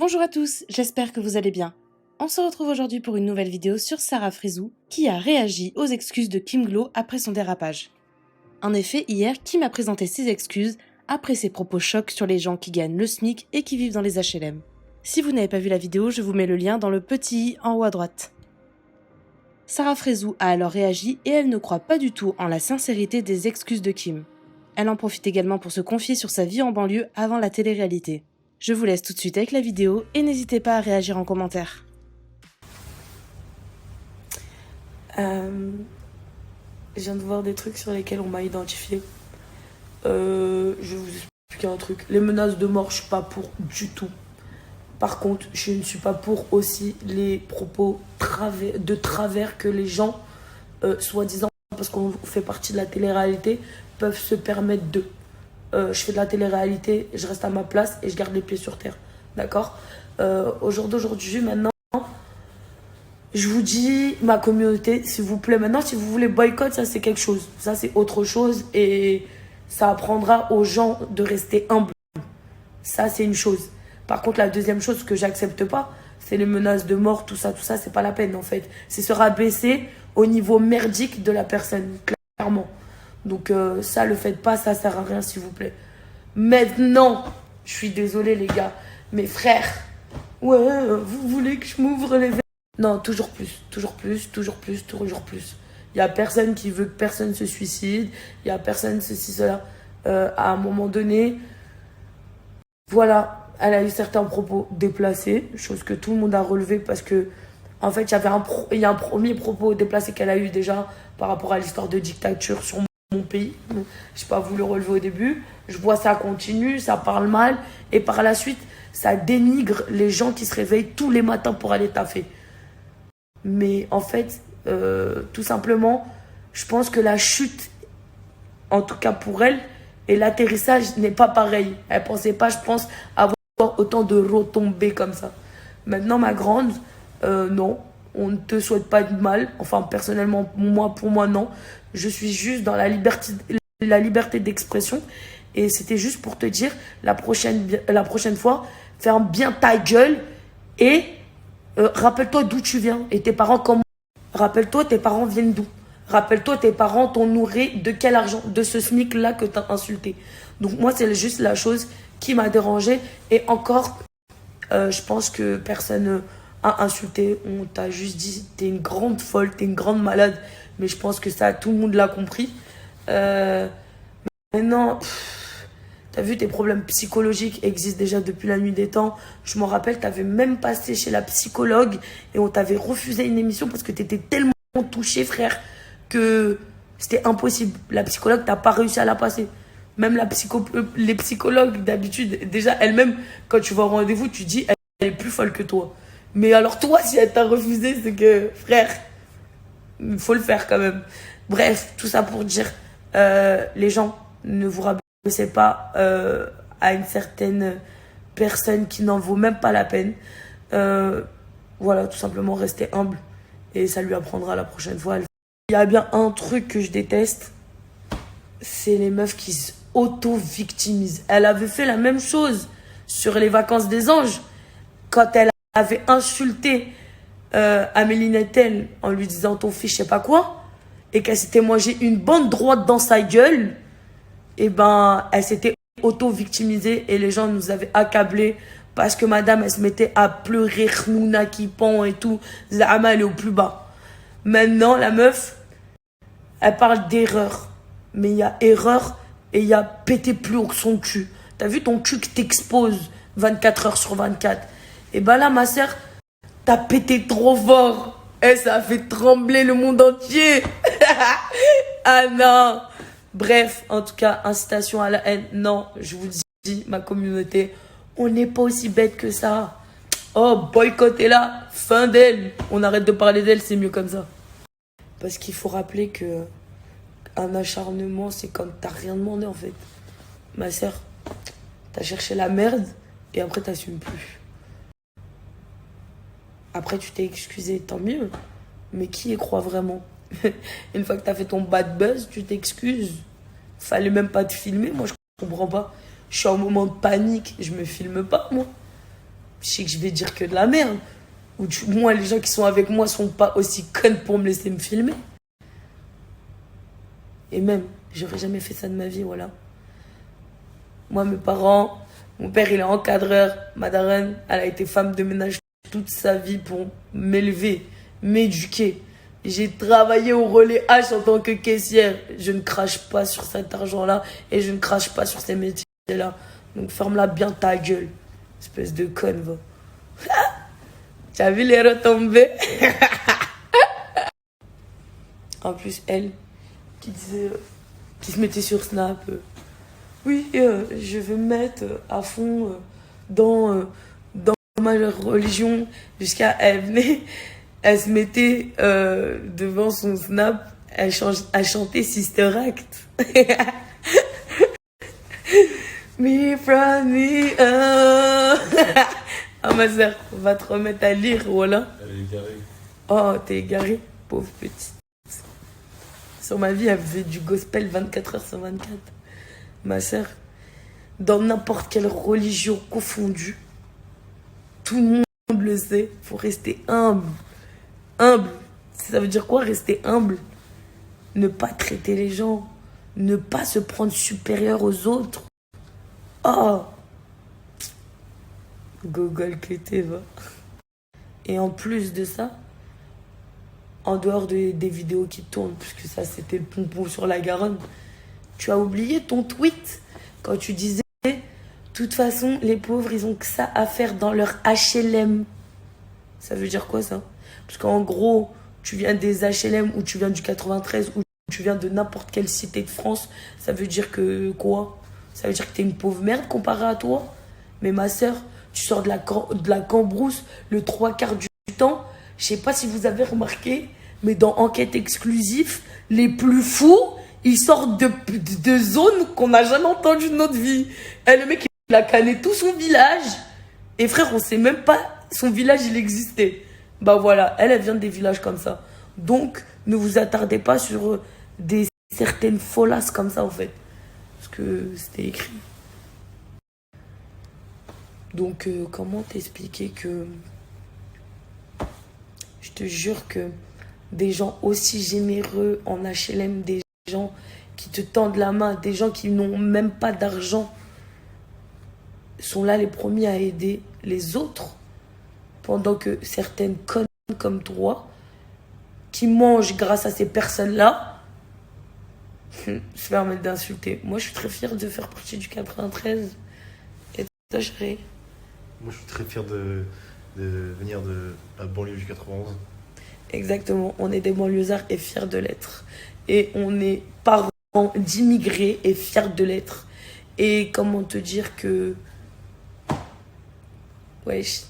Bonjour à tous, j'espère que vous allez bien. On se retrouve aujourd'hui pour une nouvelle vidéo sur Sarah Frézou, qui a réagi aux excuses de Kim Glow après son dérapage. En effet, hier, Kim a présenté ses excuses après ses propos chocs sur les gens qui gagnent le SMIC et qui vivent dans les HLM. Si vous n'avez pas vu la vidéo, je vous mets le lien dans le petit i en haut à droite. Sarah Frézou a alors réagi et elle ne croit pas du tout en la sincérité des excuses de Kim. Elle en profite également pour se confier sur sa vie en banlieue avant la télé-réalité. Je vous laisse tout de suite avec la vidéo et n'hésitez pas à réagir en commentaire. Je viens de voir des trucs sur lesquels on m'a identifié. Je vais vous expliquer un truc. Les menaces de mort, je suis pas pour du tout. Par contre, je ne suis pas pour aussi les propos de travers que les gens, soi-disant, parce qu'on fait partie de la télé-réalité, peuvent se permettre de. Je fais de la télé-réalité, je reste à ma place et je garde les pieds sur terre. D'accord ? Au jour d'aujourd'hui, maintenant, je vous dis, ma communauté, s'il vous plaît, maintenant, si vous voulez boycott, ça c'est quelque chose. Ça c'est autre chose et ça apprendra aux gens de rester humbles. Ça c'est une chose. Par contre, la deuxième chose que j'accepte pas, c'est les menaces de mort, tout ça, c'est pas la peine en fait. C'est se rabaisser au niveau merdique de la personne, clairement. Donc ça, le faites pas, ça sert à rien s'il vous plaît. Maintenant, je suis désolée les gars, mes frères, ouais, vous voulez que je m'ouvre les veines? Non, toujours plus, toujours plus, toujours plus, toujours plus. Il y a personne qui veut que personne se suicide, il y a personne ceci, cela. À un moment donné, voilà, elle a eu certains propos déplacés, chose que tout le monde a relevé parce que, en fait, il y a un premier propos déplacé qu'elle a eu déjà par rapport à l'histoire de dictature sur mon pays. Je n'ai pas voulu le relever au début. Je vois ça continue, ça parle mal. Et par la suite, ça dénigre les gens qui se réveillent tous les matins pour aller taffer. Mais en fait, tout simplement, je pense que la chute, en tout cas pour elle, et l'atterrissage n'est pas pareil. Elle ne pensait pas, je pense, avoir autant de retombées comme ça. Maintenant, ma grande, non, on ne te souhaite pas de mal. Enfin, personnellement, pour moi, non. Je suis juste dans la liberté d'expression. Et c'était juste pour te dire, la prochaine fois, ferme bien ta gueule et rappelle-toi d'où tu viens. Et tes parents, comment? Rappelle-toi, tes parents viennent d'où? Rappelle-toi, tes parents t'ont nourri de quel argent? De ce SMIC-là que t'as insulté. Donc moi, c'est juste la chose qui m'a dérangée. Et encore, je pense que personne a insulté. On t'a juste dit, t'es une grande folle, t'es une grande malade. Mais je pense que ça, tout le monde l'a compris. Maintenant, t'as vu, tes problèmes psychologiques existent déjà depuis la nuit des temps. Je m'en rappelle, t'avais même passé chez la psychologue et on t'avait refusé une émission parce que t'étais tellement touché, frère, que c'était impossible. La psychologue, t'as pas réussi à la passer. Même les psychologues, d'habitude, déjà, elles-mêmes, quand tu vas au rendez-vous, tu dis, elle est plus folle que toi. Mais alors toi, si elle t'a refusé, c'est que, frère, il faut le faire quand même. Bref, tout ça pour dire, les gens, ne vous rabaissez pas à une certaine personne qui n'en vaut même pas la peine. Voilà, tout simplement, restez humble. Et ça lui apprendra la prochaine fois. Il y a bien un truc que je déteste, c'est les meufs qui s'auto-victimisent. Elle avait fait la même chose sur les vacances des anges. Quand elle avait insulté Amélie Nettel en lui disant ton fils je sais pas quoi, et qu'elle s'était mangé une bande droite dans sa gueule, et ben elle s'était auto-victimisée et les gens nous avaient accablés parce que madame elle se mettait à pleurer, Khnouna qui pend et tout, Zahama elle est au plus bas. Maintenant la meuf elle parle d'erreur, mais il y a erreur et il y a péter plus haut que son cul. T'as vu ton cul qui t'expose 24 heures sur 24. Et ben là ma soeur, t'as pété trop fort. Et ça a fait trembler le monde entier. Ah non. Bref, en tout cas, incitation à la haine. Non, je vous dis, ma communauté, on n'est pas aussi bête que ça. Oh, boycottez-la, fin d'elle. On arrête de parler d'elle, c'est mieux comme ça. Parce qu'il faut rappeler que un acharnement, c'est quand t'as rien demandé en fait. Ma soeur, t'as cherché la merde et après t'assumes plus. Après, tu t'es excusé, tant mieux. Mais qui y croit vraiment? Une fois que t'as fait ton bad buzz, tu t'excuses. Fallait même pas te filmer, moi je comprends pas. Je suis en moment de panique, je me filme pas, moi. je sais que je vais dire que de la merde. Ou moi, les gens qui sont avec moi sont pas aussi connes pour me laisser me filmer. Et même, j'aurais jamais fait ça de ma vie, voilà. Moi, mes parents, mon père, il est encadreur. Ma daronne, elle a été femme de ménage toute sa vie pour m'élever, m'éduquer. J'ai travaillé au relais H en tant que caissière. Je ne crache pas sur cet argent-là et je ne crache pas sur ces métiers-là. Donc ferme-la bien ta gueule, espèce de conne, va. Tu as vu les retombées? En plus, elle, qui disait, qui se mettait sur Snap, oui, je vais me mettre à fond dans ma religion. Jusqu'à, elle venait, elle se mettait devant son Snap, elle chantait Sister Act. Me from me, ah ma soeur, va te remettre à lire, voilà. Elle est égarée. Oh, t'es égarée, pauvre petite. Sur ma vie, elle faisait du gospel 24 heures sur 24. Ma soeur, dans n'importe quelle religion confondue, tout le monde le sait, faut rester humble. Humble, ça veut dire quoi, rester humble? Ne pas traiter les gens, ne pas se prendre supérieur aux autres. Oh, Gogol que t'es, va. Et en plus de ça, en dehors des vidéos qui tournent, puisque ça c'était le pompon sur la Garonne, tu as oublié ton tweet quand tu disais de toute façon les pauvres ils ont que ça à faire dans leur HLM. Ça veut dire quoi ça? Parce qu'en gros tu viens des HLM ou tu viens du 93 ou tu viens de n'importe quelle cité de France, ça veut dire que quoi? Ça veut dire que t'es une pauvre merde comparée à toi? Mais ma soeur, tu sors de la Cambrousse le 3/4 du temps. Je sais pas si vous avez remarqué, mais dans Enquête exclusive, les plus fous, ils sortent de zones qu'on n'a jamais entendues de notre vie. Et le mec, il a canné tout son village. Et frère, on sait même pas son village, il existait. Bah voilà, elle vient des villages comme ça. Donc, ne vous attardez pas sur certaines folasses comme ça, en fait. Parce que c'était écrit. Donc, comment t'expliquer que... Je te jure que des gens aussi généreux en HLM, des gens qui te tendent la main, des gens qui n'ont même pas d'argent, sont là les premiers à aider les autres, pendant que certaines connes comme toi, qui mangent grâce à ces personnes-là, je vais permettre d'insulter. Moi, je suis très fière de faire partie du 93. Et toi, chérie? Moi, je suis très fier de venir de la banlieue du 91. Exactement, on est des banlieusards et fiers de l'être. Et on est parents d'immigrés et fiers de l'être. Et comment te dire que... Wesh,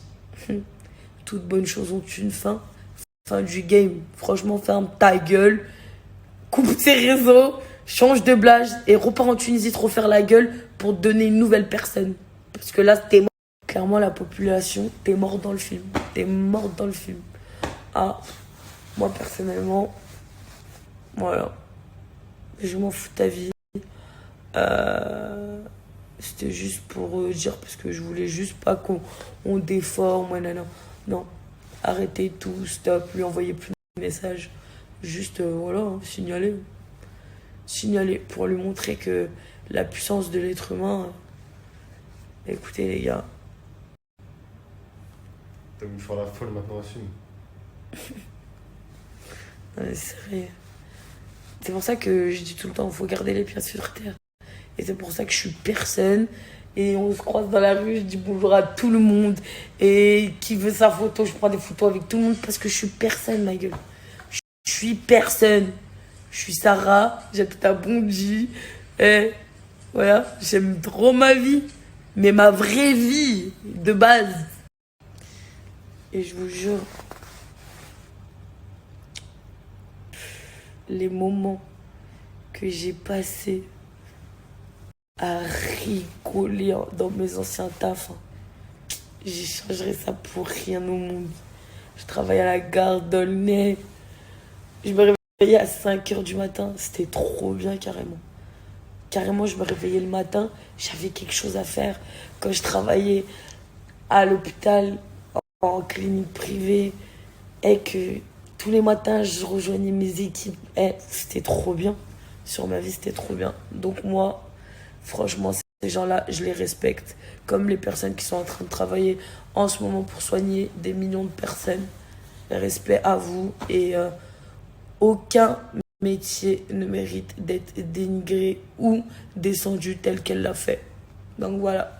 toutes bonnes choses ont une fin. Fin du game. Franchement, ferme ta gueule. Coupe tes réseaux. Change de blage. Et repars en Tunisie te refaire la gueule pour te donner une nouvelle personne. Parce que là, t'es mort. Clairement, la population, t'es mort dans le film. T'es mort dans le film. Ah, moi, personnellement, voilà. Je m'en fous de ta vie. C'était juste pour dire, parce que je voulais juste pas qu'on déforme. Non, arrêtez tout, stop, lui envoyez plus de messages. Juste, voilà, signaler. Signaler pour lui montrer que la puissance de l'être humain... écoutez, les gars. T'as voulu faire la folle, maintenant assume. Non, mais c'est sérieux. C'est pour ça que je dis tout le temps, il faut garder les pieds sur terre. Et c'est pour ça que je suis personne. Et on se croise dans la rue, je dis bonjour à tout le monde. Et qui veut sa photo, je prends des photos avec tout le monde parce que je suis personne, ma gueule. Je suis personne. Je suis Sarah, j'habite à Bondy. Et voilà, j'aime trop ma vie. Mais ma vraie vie, de base. Et je vous jure, les moments que j'ai passés à rigoler dans mes anciens tafs, j'échangerais ça pour rien au monde. Je travaillais à la gare d'Aulnay. Je me réveillais à 5h du matin. C'était trop bien, carrément. Carrément, je me réveillais le matin. J'avais quelque chose à faire. Quand je travaillais à l'hôpital, en clinique privée, et que tous les matins, je rejoignais mes équipes. C'était trop bien. Sur ma vie, c'était trop bien. Donc moi, franchement, ces gens-là, je les respecte. Comme les personnes qui sont en train de travailler en ce moment pour soigner des millions de personnes. Respect à vous. Et aucun métier ne mérite d'être dénigré ou descendu tel qu'elle l'a fait. Donc voilà.